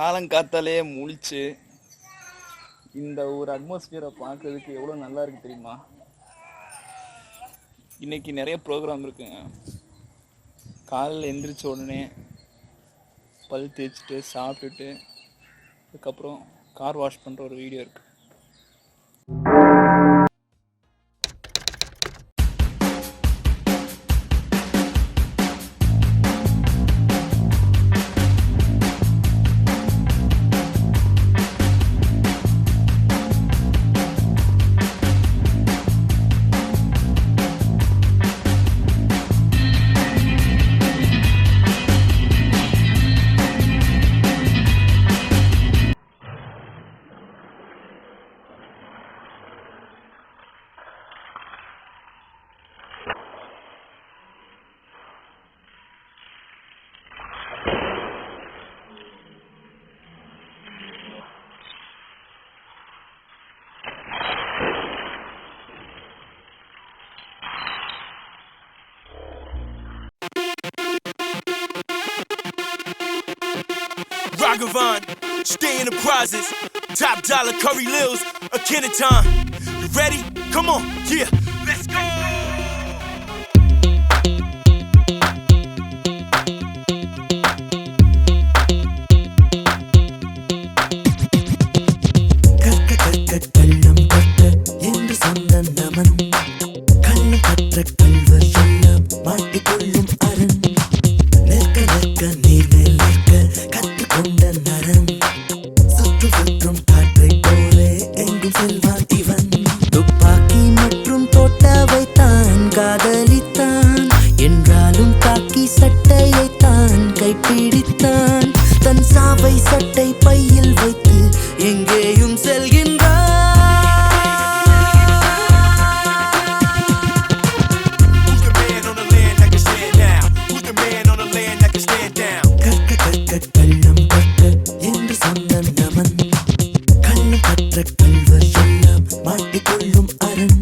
காலங்காத்தாலே முழிச்சு இந்த ஒரு அட்மாஸ்பியரை பார்க்கறதுக்கு எவ்வளோ நல்லா இருக்கு தெரியுமா? இன்னைக்கு நிறைய ப்ரோக்ராம் இருக்குங்க. காலையில் எந்திரிச்ச உடனே பல் தேய்ச்சிட்டு சாப்பிட்டுட்டு அதுக்கப்புறம் கார் வாஷ் பண்ணுற ஒரு வீடியோ இருக்குது. Ragavan, stay in the prizes. Top dollar Curry Lils, a Kenaton. You ready? Come on, yeah, let's go. என்றாலும் காக்கி சட்டையை தான் கைப்பிடித்தான். தன் சாவை சட்டை பையில் வைத்து எங்கேயும் செல்கின்றான். கற்க கற்க கள்ளம் கற்க என்று சொன்ன நமன், கள்ளம் கற்ற கல்வர் எல்லாம் மாட்டிக்கொள்ளும் அரண்.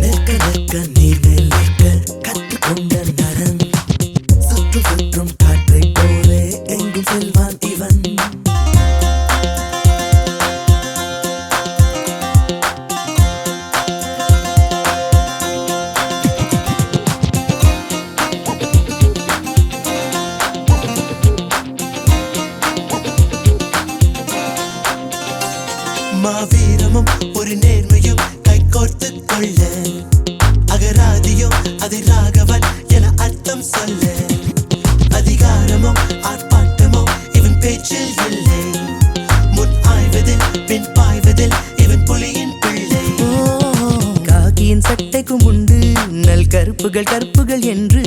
நிற்க நிற்க நீர் மேல் நிற்க கற்றுக்கொண்ட நரன், சுற்று சுற்றும் காற்றை போலே எங்கும் செல்வான் இவன். மாவீரமும் ஒரு நேர்மையும் கைகோர்த்து கொள்ள, அகராதியும் அதை ராகவன் என அர்த்தம் சொல்ல. அதிகாரமும் ஆர்ப்பாட்டமும் இவன் பேச்சில் இல்லை, முன் ஆய்வதில் பின் பாய்வதில் இவன் புலியின் பிள்ளை. காக்கியின் சட்டைக்கும் உண்டு நல் கருப்புகள் கருப்புகள் என்று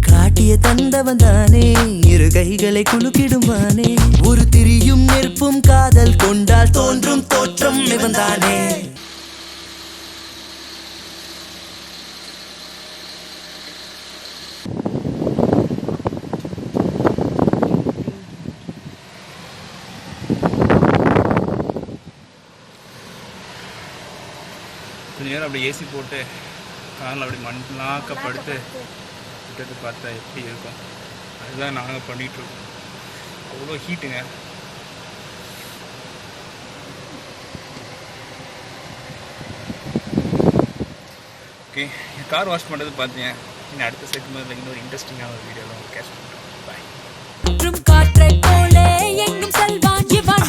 காட்டிய தந்தவன் தானே, இரு கைகளை குலுக்கிடுமானே. ஒரு திரியும் நெருப்பும் காதல் கொண்டால் தோன்றும் தோற்றம் இவன் தானே. கொஞ்ச நேரம் அப்படி ஏசி போட்டு காரில் அப்படி மண்ணாக்கப்படுத்து விட்டுட்டு பார்த்தா எப்படி இருக்கும். அதுதான் நாங்கள் பண்ணிகிட்ருக்கோம். அவ்வளோ ஹீட்டுங்க. ஓகே, கார் வாஷ் பண்ணுறது பார்த்தீங்க. இன்னும் அடுத்த செக்மெண்ட்டில் இன்னொரு இன்ட்ரெஸ்டிங்கான ஒரு வீடியோவில் உங்களுக்கு கேட்ச் பண்ணுறேன். பாய். காற்றை போலே எங்கும் செல்வான் இவன்.